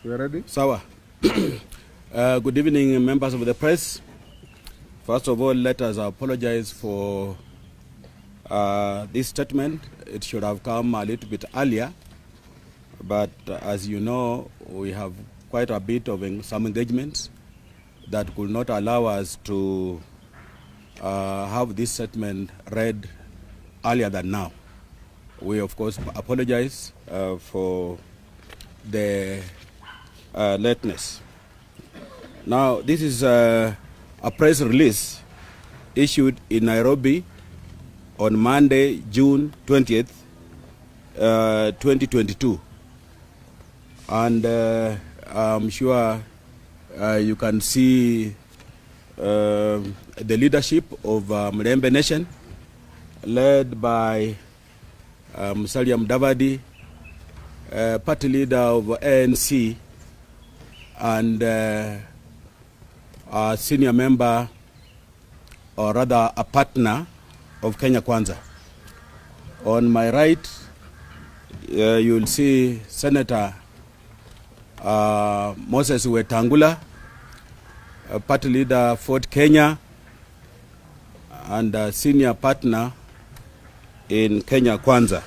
We are ready? Sawa. Good evening, members of the press. First of all, let us apologize for this statement. It should have come a little bit earlier, but as you know, we have quite a bit of some engagements that could not allow us to have this statement read earlier than now. We, of course, apologize for the lateness. Now, this is a press release issued in Nairobi on Monday, June 20th, 2022. And I'm sure you can see the leadership of Mulembe Nation, led by Musalia Mudavadi, party leader of ANC, and a senior member, or rather a partner of Kenya Kwanza. On my right, you'll see Senator Moses Wetangula, party leader Fort Kenya, and a senior partner in Kenya Kwanza.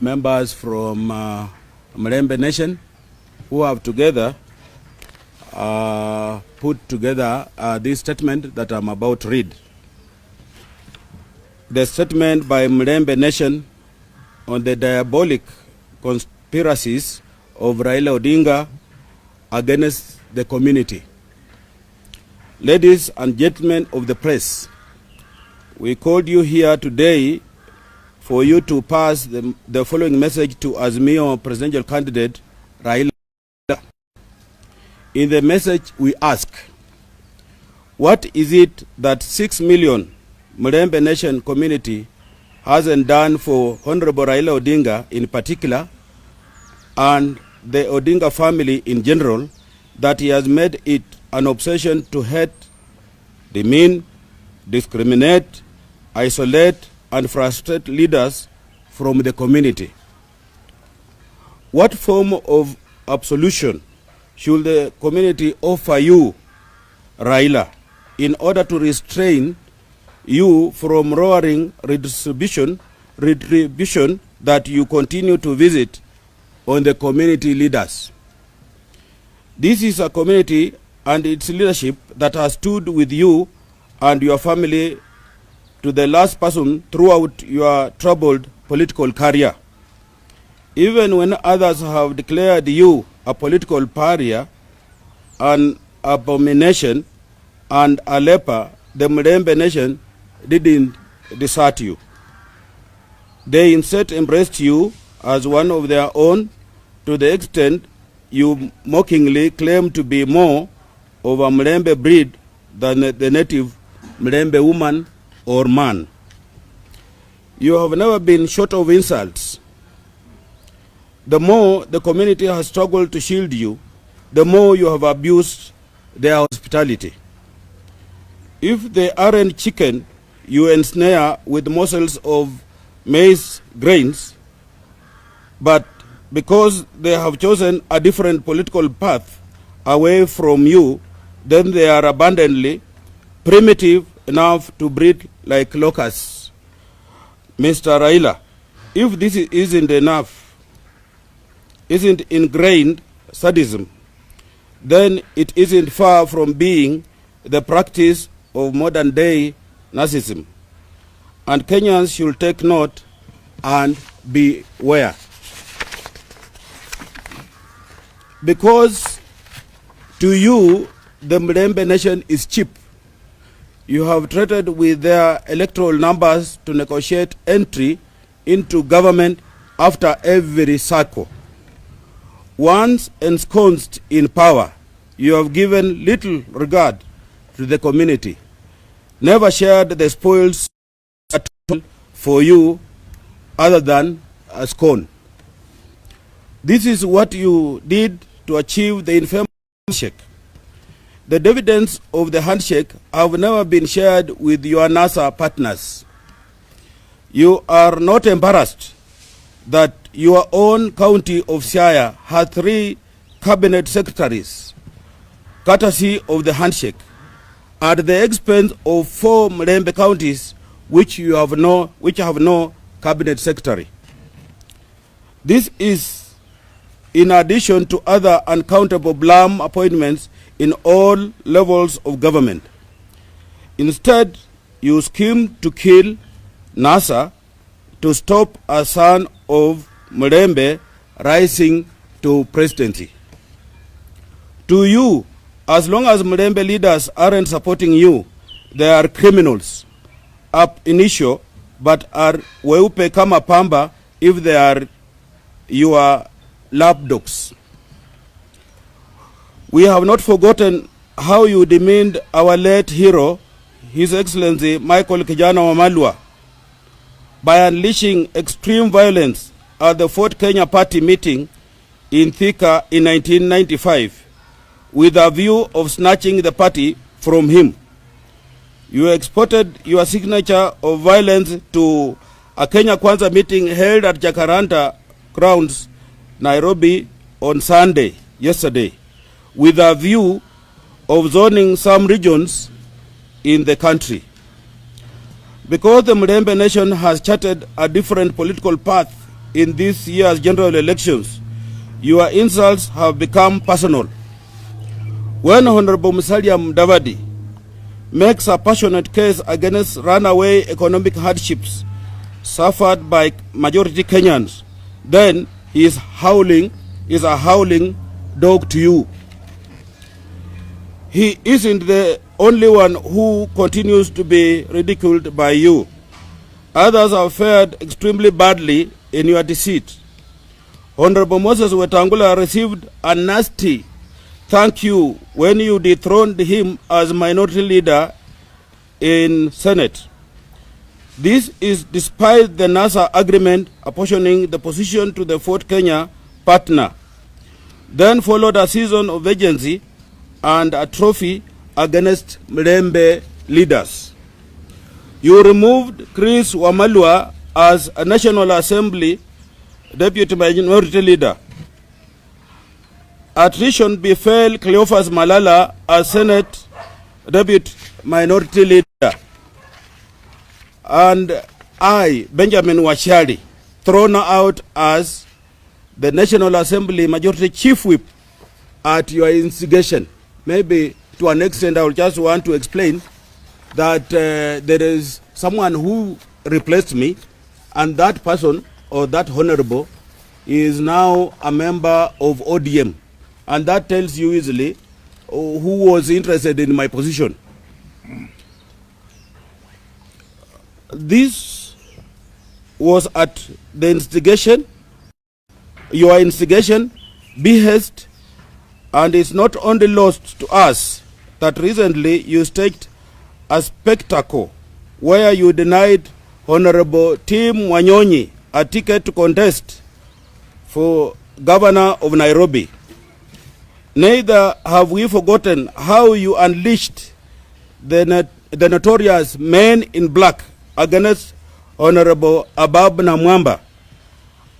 Members from Mulembe Nation who have together put together this statement that I'm about to read. The statement by Mulembe Nation on the diabolic conspiracies of RAILA ODINGA against the community. Ladies and gentlemen of the press, we called you here today for you to pass the following message to Azimio presidential candidate RAILA. In the message we ask, what is it that 6 million Mulembe Nation community hasn't done for Honorable RAILA ODINGA in particular, and the ODINGA family in general, that he has made it an obsession to hate, demean, discriminate, isolate, and frustrate leaders from the community? What form of absolution should the community offer you, RAILA, in order to restrain you from roaring retribution that you continue to visit on the community leaders? This is a community and its leadership that has stood with you and your family to the last person throughout your troubled political career. Even when others have declared you a political pariah, an abomination, and a leper, the Mulembe Nation didn't desert you. They instead embraced you as one of their own, to the extent you mockingly claim to be more of a Mulembe breed than the native Mulembe woman or man. You have never been short of insults. The more the community has struggled to shield you, the more you have abused their hospitality. If they aren't chicken you ensnare with morsels of maize grains, but because they have chosen a different political path away from you, then they are abundantly primitive enough to breed like locusts. Mr. RAILA, if this isn't enough, isn't ingrained sadism, then it isn't far from being the practice of modern day narcissism. And Kenyans should take note and beware. Because to you, the Mulembe Nation is cheap. You have traded with their electoral numbers to negotiate entry into government after every cycle. Once ensconced in power, you have given little regard to the community, never shared the spoils at all for you other than a scorn. This is what you did to achieve the infamous handshake. The dividends of the handshake have never been shared with your NASA partners. You are not embarrassed that your own county of Siaya had 3 cabinet secretaries, courtesy of the handshake, at the expense of 4 Mulembe counties which have no cabinet secretary. This is in addition to other uncountable blam appointments in all levels of government. Instead, you schemed to kill NASA to stop a son of Mulembe rising to presidency. To you, as long as Mulembe leaders aren't supporting you, they are criminals ab initio, but are weupe kama pamba if they are your lapdogs. We have not forgotten how you demeaned our late hero, His Excellency Michael Kijana Wamalwa, by unleashing extreme violence at the Fort Kenya Party meeting in Thika in 1995 with a view of snatching the party from him. You exported your signature of violence to a Kenya Kwanza meeting held at Jacaranda grounds, Nairobi, on Sunday, yesterday, with a view of zoning some regions in the country. Because the Mulembe nation has charted a different political path in this year's general elections, your insults have become personal. When Honorable Musalia Mudavadi makes a passionate case against runaway economic hardships suffered by majority Kenyans, then he is a howling dog to you. He isn't the only one who continues to be ridiculed by you. Others have fared extremely badly in your deceit. Honorable Moses Wetangula received a nasty thank you when you dethroned him as minority leader in Senate. This is despite the NASA agreement apportioning the position to the Fort Kenya partner. Then followed a season of agency and a trophy against Mulembe leaders. You removed Chris Wamalwa as a National Assembly Deputy Minority Leader. Attrition befell Cleophas Malala as Senate Deputy Minority Leader. And I, Benjamin Washari, thrown out as the National Assembly Majority Chief Whip at your instigation. Maybe to an extent I will just want to explain that there is someone who replaced me, and that person or that honorable is now a member of ODM. And that tells you easily who was interested in my position. This was at the instigation, your instigation, behest, and it's not only lost to us that recently you staged a spectacle where you denied Honorable Tim Wanyonyi a ticket to contest for governor of Nairobi. Neither have we forgotten how you unleashed the notorious Men in Black against Honorable Abab Namwamba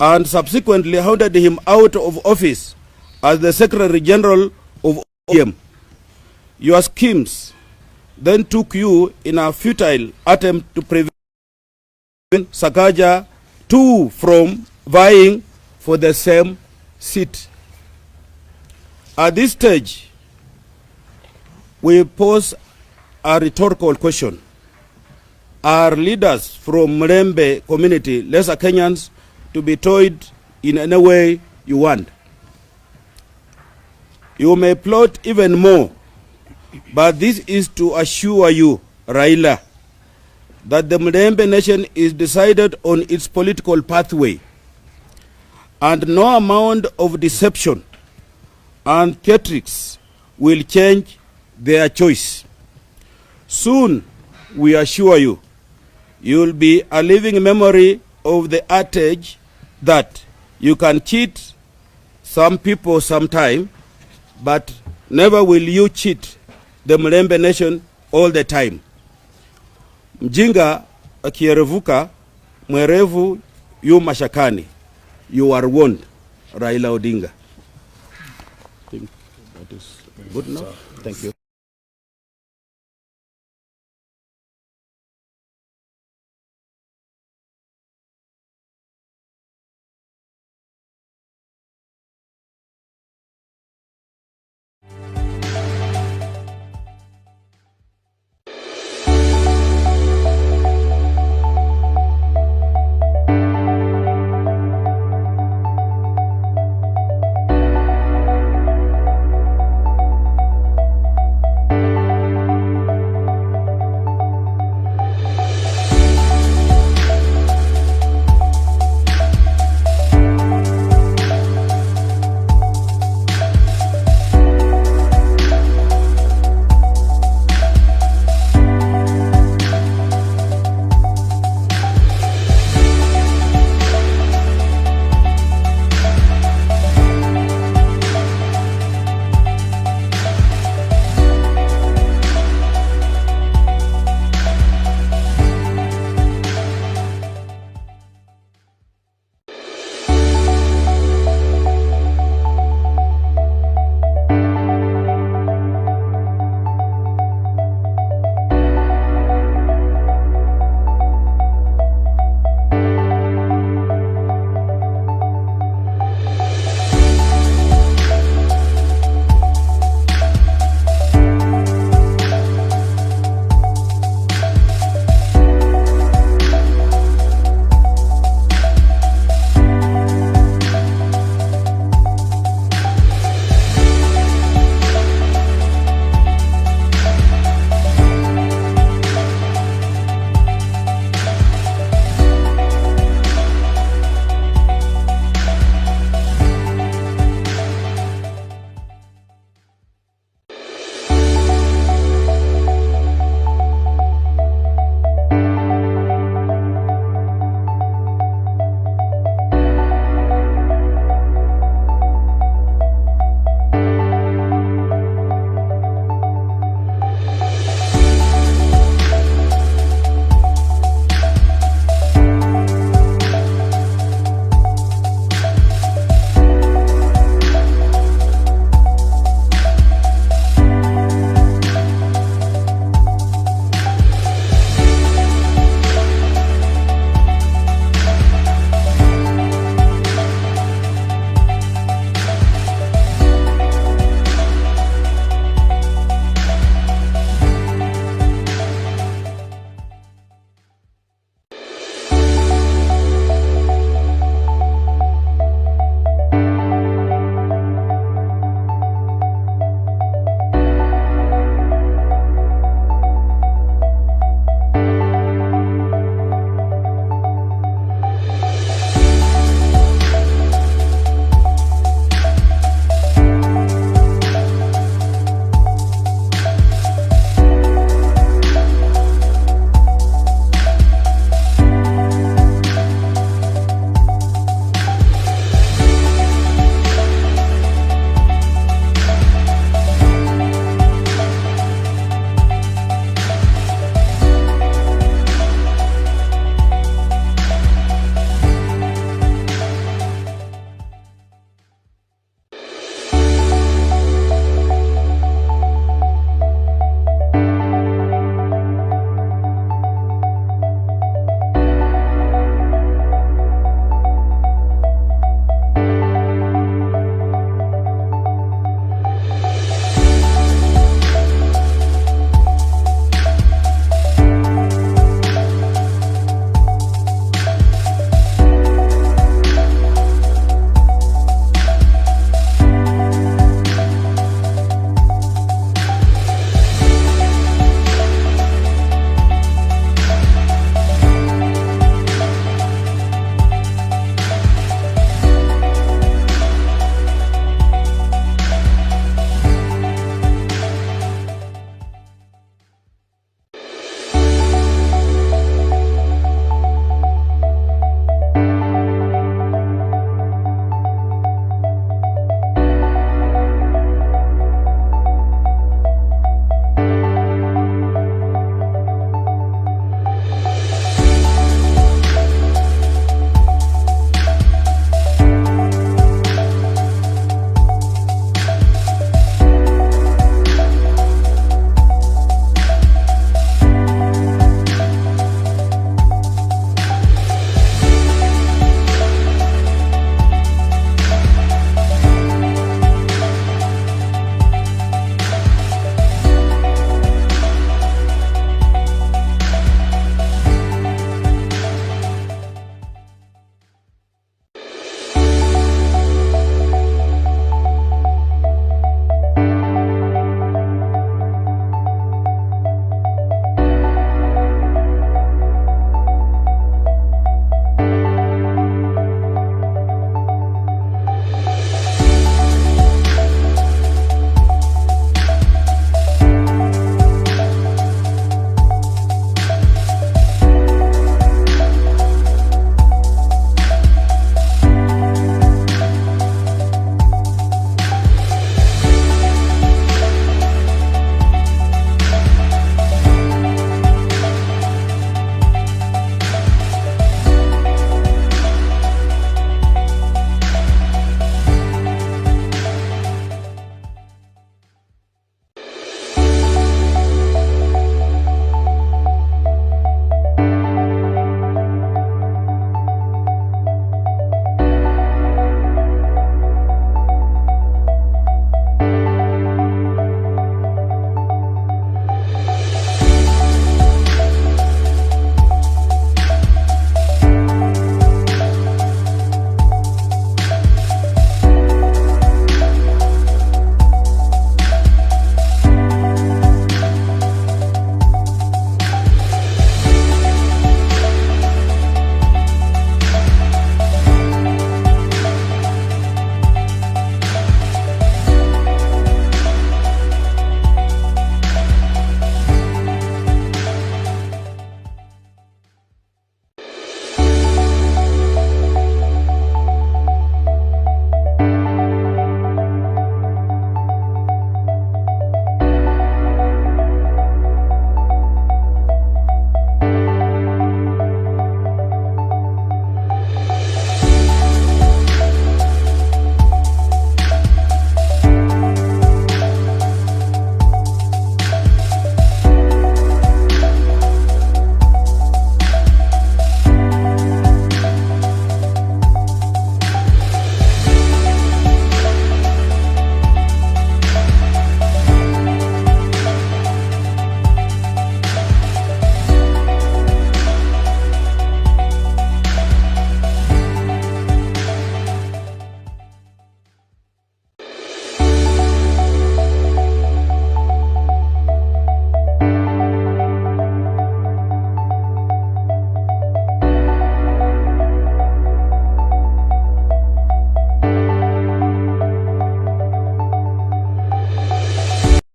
and subsequently hounded him out of office as the Secretary General of ODM. Your schemes then took you in a futile attempt to prevent Sakaja too from vying for the same seat. At this stage, we pose a rhetorical question. Are leaders from Mulembe community, lesser Kenyans, to be toyed in any way you want? You may plot even more, but this is to assure you, RAILA, that the Mulembe nation is decided on its political pathway, and no amount of deception and theatrics will change their choice. Soon, we assure you, you will be a living memory of the adage that you can cheat some people sometime, but never will you cheat the Mulembe nation all the time. Mjinga akierevuka, mwerevu yu mashakani. you are warned, Raila Odinga. I think that is good enough. Thank you.